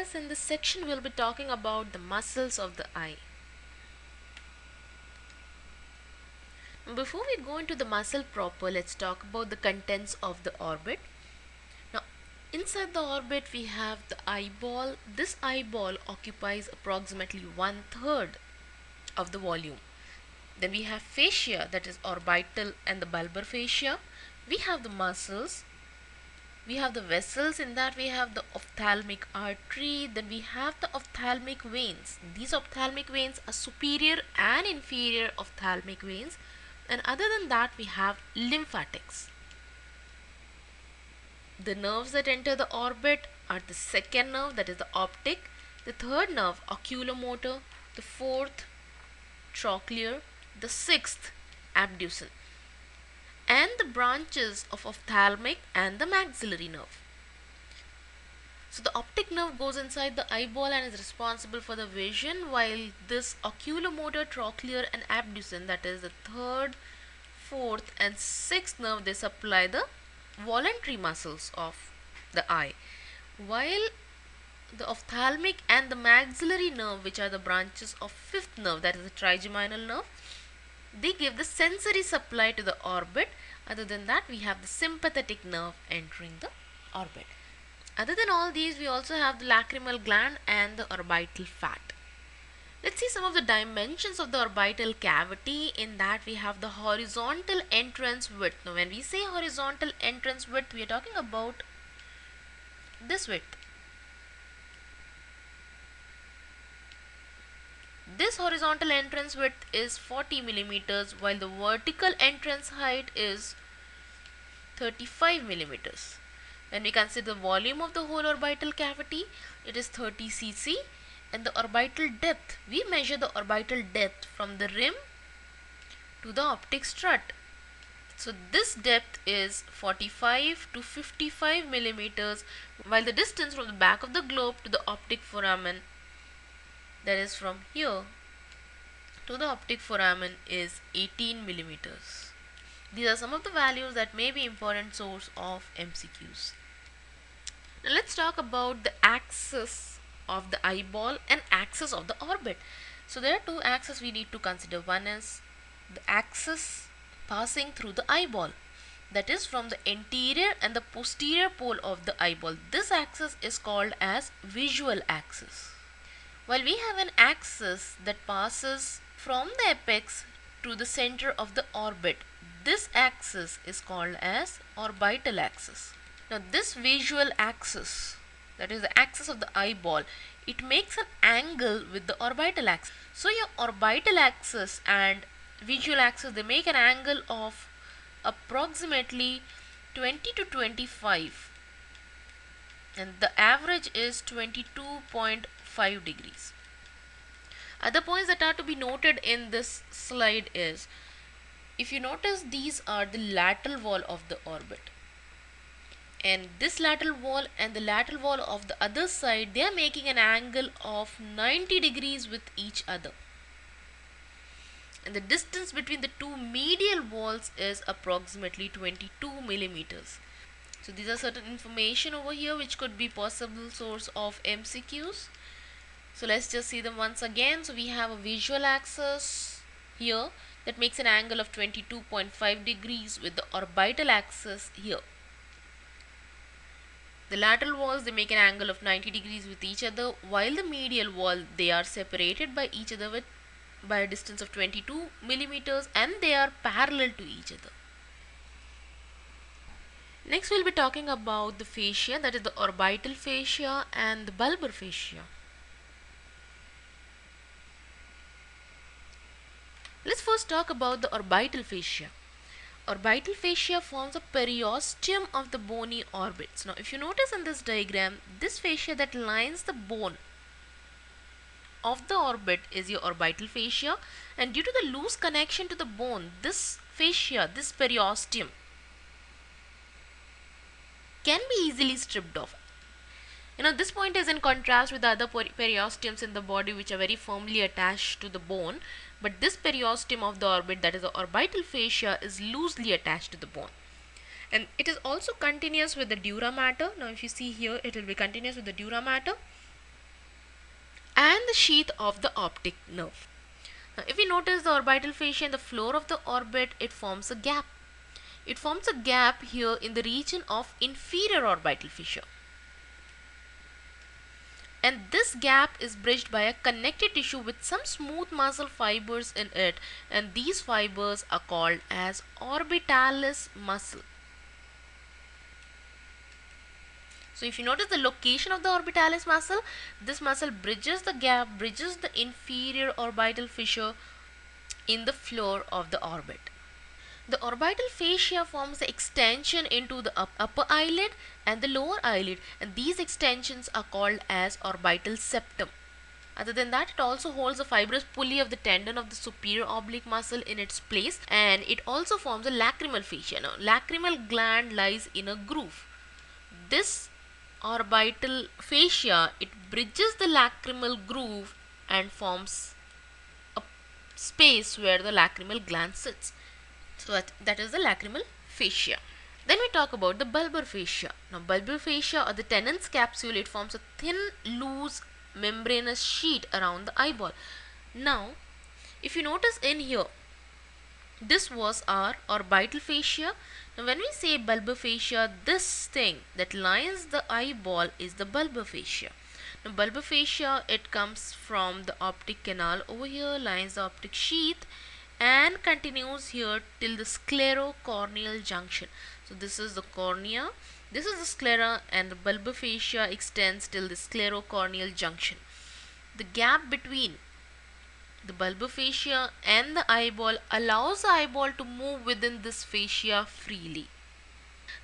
Yes, in this section we'll be talking about the muscles of the eye. Before we go into the muscle proper, let's talk about the contents of the orbit. Now, inside the orbit we have the eyeball. This eyeball occupies approximately 1/3 of the volume. Then we have fascia, that is orbital and the bulbar fascia. We have the muscles. We have the vessels. In that we have the ophthalmic artery. Then we have the ophthalmic veins. These ophthalmic veins are superior and inferior ophthalmic veins. And other than that we have lymphatics. The nerves that enter the orbit are the second nerve, that is the optic, the third nerve oculomotor, the fourth trochlear, the sixth abducen, and the branches of ophthalmic and the maxillary nerve. So the optic nerve goes inside the eyeball and is responsible for the vision, while this oculomotor, trochlear and abducen, that is the third, fourth and sixth nerve, they supply the voluntary muscles of the eye, while the ophthalmic and the maxillary nerve, which are the branches of fifth nerve, that is the trigeminal nerve, they give the sensory supply to the orbit. Other than that we have the sympathetic nerve entering the orbit. Other than all these, we also have the lacrimal gland and the orbital fat. Let's see some of the dimensions of the orbital cavity. In that we have the horizontal entrance width. Now when we say horizontal entrance width, we are talking about this width. This horizontal entrance width is 40 millimeters, while the vertical entrance height is 35 millimeters. When we consider the volume of the whole orbital cavity, it is 30 cc, and the orbital depth, we measure the orbital depth from the rim to the optic strut. So this depth is 45 to 55 millimeters, while the distance from the back of the globe to the optic foramen, that is from here to the optic foramen, is 18 millimeters. These are some of the values that may be important source of MCQs. Now let's talk about the axis of the eyeball and axis of the orbit. So there are two axes we need to consider. One is the axis passing through the eyeball, that is from the anterior and the posterior pole of the eyeball. This axis is called as visual axis. While we have an axis that passes from the apex to the center of the orbit, this axis is called as orbital axis. Now this visual axis, that is the axis of the eyeball, it makes an angle with the orbital axis. So your orbital axis and visual axis, they make an angle of approximately 20 to 25, and the average is 22.5 degrees. Other points that are to be noted in this slide is, if you notice, these are the lateral wall of the orbit, and this lateral wall and the lateral wall of the other side, they are making an angle of 90 degrees with each other, and the distance between the two medial walls is approximately 22 millimeters. So these are certain information over here which could be possible source of MCQs. So let's just see them once again. So we have a visual axis here that makes an angle of 22.5 degrees with the orbital axis here. The lateral walls, they make an angle of 90 degrees with each other, while the medial wall, they are separated by each other by a distance of 22 millimeters, and they are parallel to each other. Next we'll be talking about the fascia, that is the orbital fascia and the bulbar fascia. Let's first talk about the orbital fascia. Orbital fascia forms a periosteum of the bony orbits. Now if you notice in this diagram, this fascia that lines the bone of the orbit is your orbital fascia, and due to the loose connection to the bone, this fascia, this periosteum, can be easily stripped off. This point is in contrast with the other periosteums in the body which are very firmly attached to the bone, but this periosteum of the orbit, that is the orbital fascia, is loosely attached to the bone. And it is also continuous with the dura mater. Now if you see here, it will be continuous with the dura mater, and the sheath of the optic nerve. Now, if we notice the orbital fascia in the floor of the orbit, it forms a gap. It forms a gap here in the region of inferior orbital fissure. And this gap is bridged by a connective tissue with some smooth muscle fibers in it, and these fibers are called as orbitalis muscle. So if you notice the location of the orbitalis muscle, this muscle bridges the gap, bridges the inferior orbital fissure in the floor of the orbit. The orbital fascia forms the extension into the upper eyelid and the lower eyelid, and these extensions are called as orbital septum. Other than that, it also holds the fibrous pulley of the tendon of the superior oblique muscle in its place, and it also forms a lacrimal fascia. Now, lacrimal gland lies in a groove. This orbital fascia, it bridges the lacrimal groove and forms a space where the lacrimal gland sits. So that is the lacrimal fascia. Then we talk about the bulbar fascia. Now, bulbar fascia or the Tennant's capsule, it forms a thin, loose, membranous sheet around the eyeball. Now, if you notice in here, this was our orbital fascia. Now, when we say bulbar fascia, this thing that lines the eyeball is the bulbar fascia. Now, bulbar fascia, it comes from the optic canal over here, lines the optic sheath, and continues here till the sclerocorneal junction. So this is the cornea, this is the sclera, and the bulbar fascia extends till the sclerocorneal junction. The gap between the bulbar fascia and the eyeball allows the eyeball to move within this fascia freely.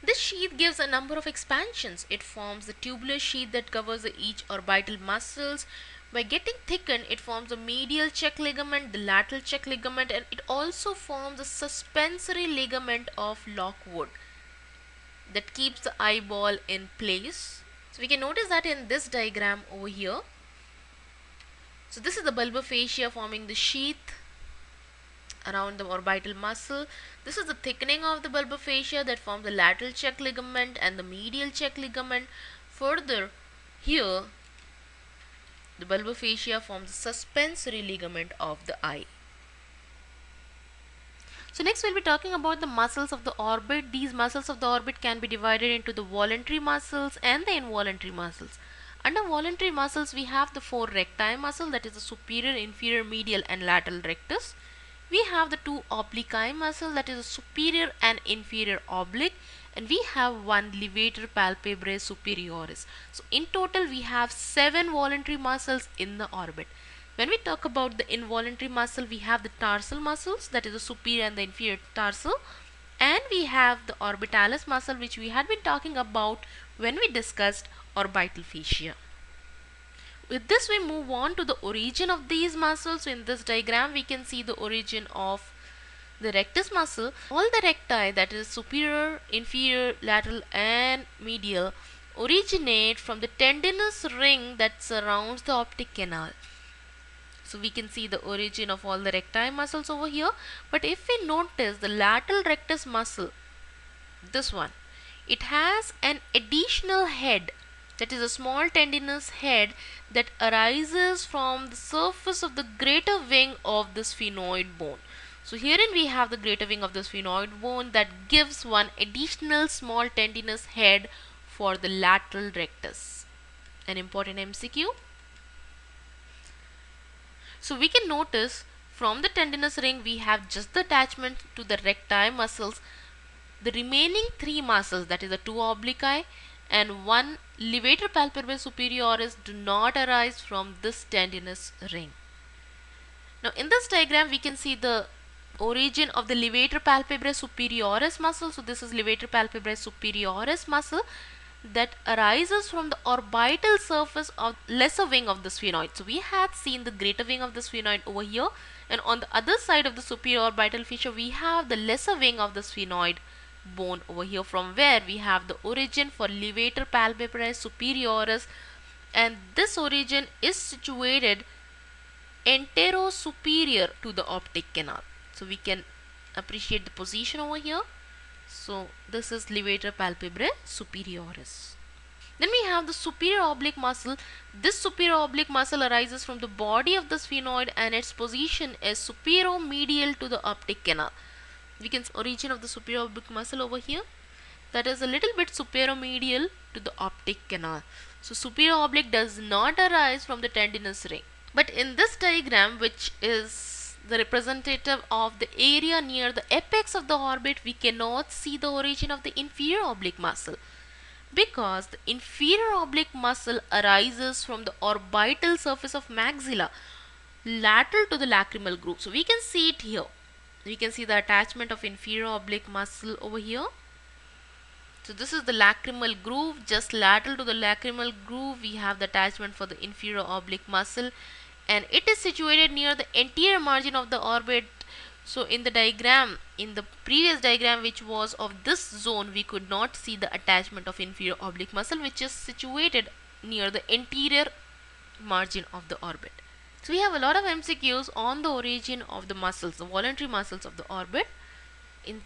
This sheath gives a number of expansions. It forms the tubular sheath that covers each orbital muscles. By getting thickened, it forms a medial check ligament, the lateral check ligament, and it also forms a suspensory ligament of Lockwood that keeps the eyeball in place. So we can notice that in this diagram over here. So this is the bulbar fascia forming the sheath around the orbital muscle. This is the thickening of the bulbar fascia that forms the lateral check ligament and the medial check ligament. Further, here the bulbar fascia forms the suspensory ligament of the eye. So next we'll be talking about the muscles of the orbit. These muscles of the orbit can be divided into the voluntary muscles and the involuntary muscles. Under voluntary muscles, we have the four recti muscle, that is the superior, inferior, medial and lateral rectus. We have the two obliqui muscle, that is the superior and inferior oblique, and we have one levator palpebrae superioris. So in total we have 7 voluntary muscles in the orbit. When we talk about the involuntary muscle, we have the tarsal muscles, that is the superior and the inferior tarsal, and we have the orbitalis muscle, which we had been talking about when we discussed orbital fascia. With this we move on to the origin of these muscles. So in this diagram we can see the origin of the rectus muscle. All the recti, that is superior, inferior, lateral and medial, originate from the tendinous ring that surrounds the optic canal. So we can see the origin of all the recti muscles over here. But if we notice the lateral rectus muscle, this one, it has an additional head, that is a small tendinous head that arises from the surface of the greater wing of the sphenoid bone. So herein we have the greater wing of the sphenoid bone that gives one additional small tendinous head for the lateral rectus. An important MCQ. So we can notice from the tendinous ring we have just the attachment to the recti muscles. The remaining 3 muscles, that is the 2 obliqui and 1 levator palpebrae superioris, do not arise from this tendinous ring. Now in this diagram we can see the origin of the levator palpebrae superioris muscle. So this is levator palpebrae superioris muscle that arises from the orbital surface of lesser wing of the sphenoid. So we had seen the greater wing of the sphenoid over here, and on the other side of the superior orbital fissure we have the lesser wing of the sphenoid bone over here, from where we have the origin for levator palpebrae superioris, and this origin is situated anterosuperior to the optic canal. So we can appreciate the position over here. So this is levator palpebrae superioris. Then we have the superior oblique muscle. This superior oblique muscle arises from the body of the sphenoid and its position is superior-medial to the optic canal. We can see origin of the superior oblique muscle over here. That is a little bit superior-medial to the optic canal. So superior oblique does not arise from the tendinous ring. But in this diagram, which is the representative of the area near the apex of the orbit, we cannot see the origin of the inferior oblique muscle, because the inferior oblique muscle arises from the orbital surface of maxilla lateral to the lacrimal groove. So we can see it here. We can see the attachment of inferior oblique muscle over here. So this is the lacrimal groove. Just lateral to the lacrimal groove we have the attachment for the inferior oblique muscle, and it is situated near the anterior margin of the orbit. So in the diagram, in the previous diagram which was of this zone, we could not see the attachment of inferior oblique muscle, which is situated near the anterior margin of the orbit. So we have a lot of MCQs on the origin of the muscles, the voluntary muscles of the orbit. In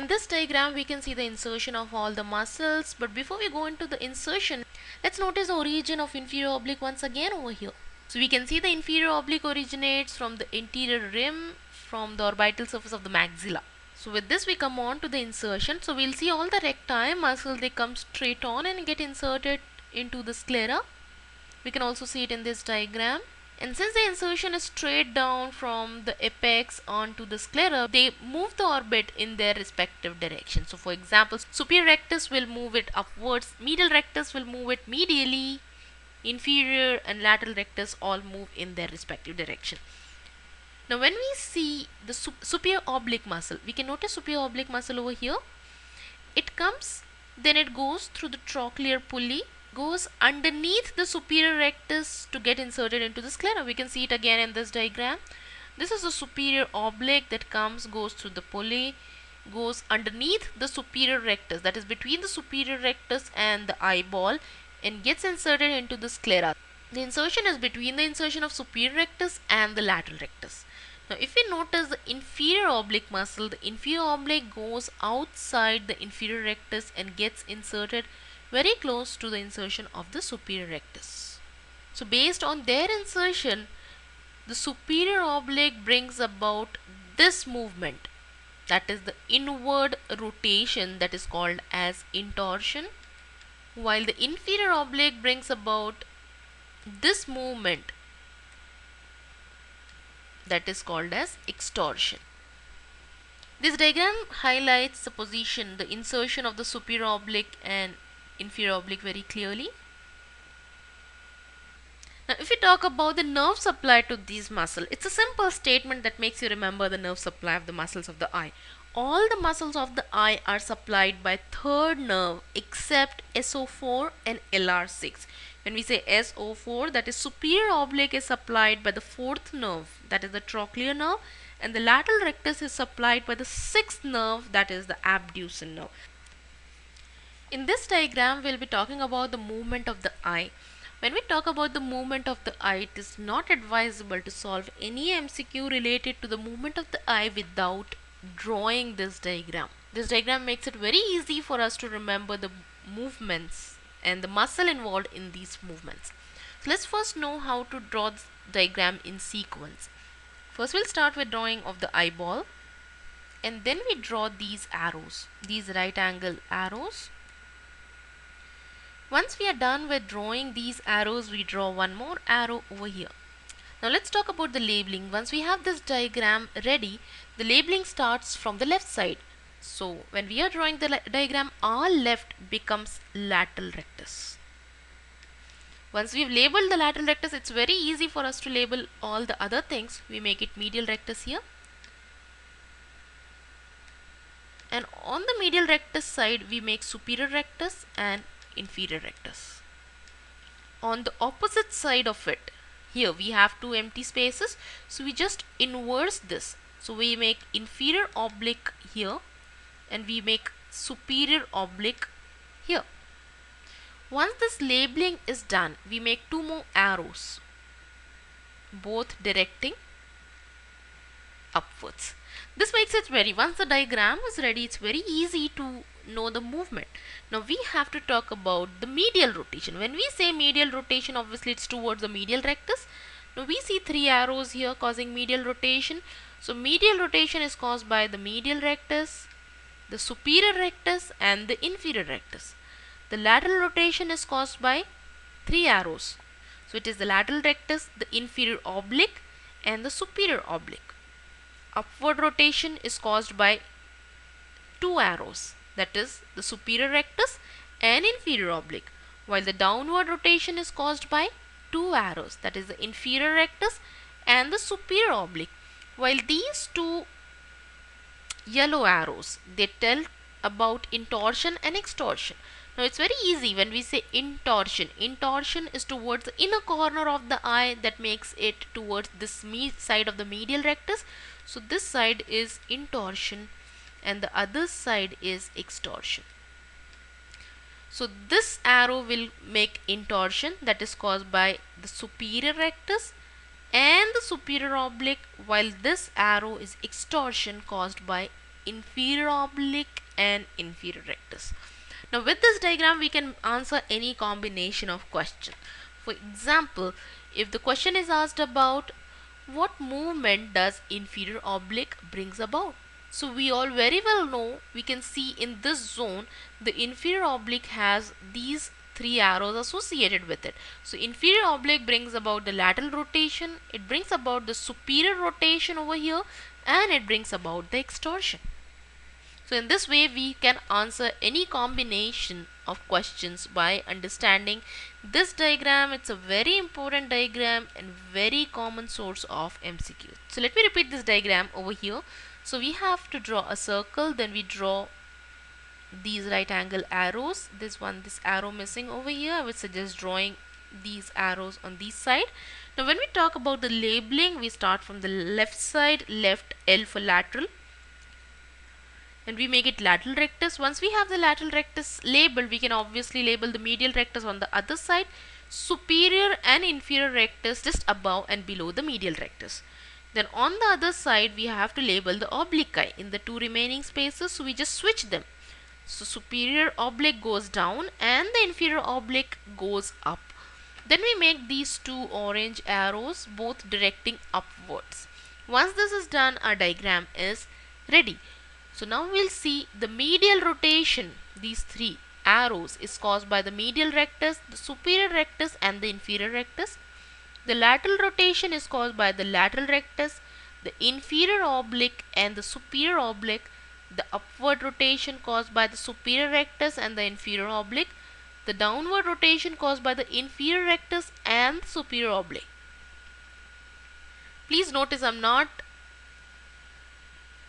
this diagram we can see the insertion of all the muscles, but before we go into the insertion, let's notice the origin of inferior oblique once again over here. So we can see the inferior oblique originates from the anterior rim, from the orbital surface of the maxilla. So with this we come on to the insertion. So we'll see all the recti muscles, they come straight on and get inserted into the sclera. We can also see it in this diagram. And since the insertion is straight down from the apex onto the sclera, they move the orbit in their respective direction. So for example, superior rectus will move it upwards, medial rectus will move it medially, inferior and lateral rectus all move in their respective direction. Now when we see the superior oblique muscle, we can notice superior oblique muscle over here. It comes, then it goes through the trochlear pulley, goes underneath the superior rectus to get inserted into the sclera. We can see it again in this diagram. This is the superior oblique that comes, goes through the pulley, goes underneath the superior rectus, that is between the superior rectus and the eyeball, and gets inserted into the sclera. The insertion is between the insertion of superior rectus and the lateral rectus. Now if we notice the inferior oblique muscle, the inferior oblique goes outside the inferior rectus and gets inserted very close to the insertion of the superior rectus. So based on their insertion, the superior oblique brings about this movement, that is the inward rotation, that is called as intorsion, while the inferior oblique brings about this movement, that is called as extorsion. This diagram highlights the position, the insertion of the superior oblique and inferior oblique very clearly. Now if we talk about the nerve supply to these muscles, it's a simple statement that makes you remember the nerve supply of the muscles of the eye. All the muscles of the eye are supplied by third nerve except SO4 and LR6. When we say SO4, that is superior oblique, is supplied by the fourth nerve, that is the trochlear nerve, and the lateral rectus is supplied by the sixth nerve, that is the abducens nerve. In this diagram, we'll be talking about the movement of the eye. When we talk about the movement of the eye, it is not advisable to solve any MCQ related to the movement of the eye without drawing this diagram. This diagram makes it very easy for us to remember the movements and the muscle involved in these movements. So let's first know how to draw this diagram in sequence. First we'll start with drawing of the eyeball, and then we draw these arrows, these right angle arrows. Once we are done with drawing these arrows, we draw one more arrow over here. Now let's talk about the labeling. Once we have this diagram ready, the labeling starts from the left side. So when we are drawing the diagram, our left becomes lateral rectus. Once we've labeled the lateral rectus, it's very easy for us to label all the other things. We make it medial rectus here. And on the medial rectus side, we make superior rectus and inferior rectus. On the opposite side of it, here we have two empty spaces, so we just inverse this. So we make inferior oblique here and we make superior oblique here. Once this labeling is done, we make two more arrows, both directing upwards. This makes it once the diagram is ready, it's very easy to know the movement. Now we have to talk about the medial rotation. When we say medial rotation, obviously it's towards the medial rectus. Now we see three arrows here causing medial rotation. So medial rotation is caused by the medial rectus, the superior rectus and the inferior rectus. The lateral rotation is caused by three arrows. So it is the lateral rectus, the inferior oblique and the superior oblique. Upward rotation is caused by two arrows, that is the superior rectus and inferior oblique, while the downward rotation is caused by two arrows, that is the inferior rectus and the superior oblique. While these two yellow arrows, they tell about intorsion and extorsion. Now it's very easy when we say intorsion. Intorsion is towards the inner corner of the eye, that makes it towards this side of the medial rectus. So this side is intorsion and the other side is extorsion. So this arrow will make intorsion, that is caused by the superior rectus and the superior oblique, while this arrow is extorsion caused by inferior oblique and inferior rectus. Now with this diagram we can answer any combination of question. For example, if the question is asked about what movement does inferior oblique brings about, so we all very well know, we can see in this zone the inferior oblique has these three arrows associated with it. So inferior oblique brings about the lateral rotation, it brings about the superior rotation over here, and it brings about the extorsion. So in this way we can answer any combination of questions by understanding this diagram. It's a very important diagram and very common source of MCQ. So let me repeat this diagram over here. So we have to draw a circle, then we draw these right angle arrows. This arrow missing over here. I would suggest drawing these arrows on this side. Now when we talk about the labeling, we start from the left side, left L for lateral, and we make it lateral rectus. Once we have the lateral rectus labeled, we can obviously label the medial rectus on the other side, superior and inferior rectus just above and below the medial rectus. Then on the other side we have to label the oblique in the two remaining spaces, so we just switch them. So superior oblique goes down and the inferior oblique goes up. Then we make these two orange arrows, both directing upwards. Once this is done, our diagram is ready. So now we'll see the medial rotation. These three arrows is caused by the medial rectus, the superior rectus and the inferior rectus. The lateral rotation is caused by the lateral rectus, the inferior oblique and the superior oblique. The upward rotation caused by the superior rectus and the inferior oblique. The downward rotation caused by the inferior rectus and the superior oblique. Please notice I'm not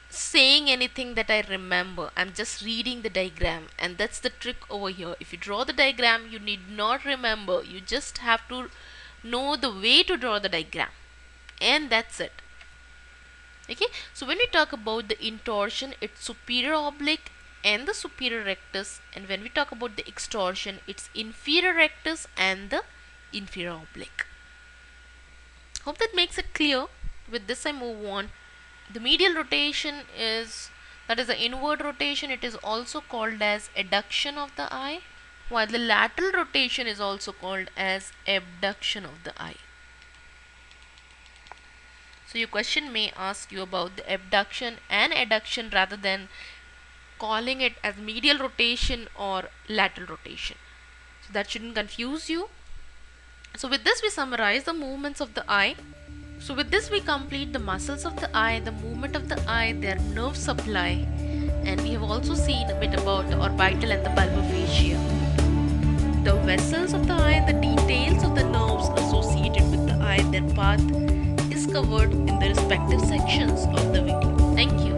saying anything that I remember. I'm just reading the diagram, and that's the trick over here. If you draw the diagram, you need not remember. You just have to know the way to draw the diagram, and that's it. Okay, so when we talk about the intorsion, it's superior oblique and the superior rectus, and when we talk about the extorsion, it's inferior rectus and the inferior oblique. Hope that makes it clear. With this I move on. The medial rotation is, that is the inward rotation, it is also called as adduction of the eye, while the lateral rotation is also called as abduction of the eye. So your question may ask you about the abduction and adduction rather than calling it as medial rotation or lateral rotation. So that shouldn't confuse you. So with this we summarize the movements of the eye. So with this we complete the muscles of the eye, the movement of the eye, their nerve supply, and we have also seen a bit about the orbital and the bulbar fascia. The vessels of the eye, the details of the nerves associated with the eye, their path is covered in the respective sections of the video. Thank you.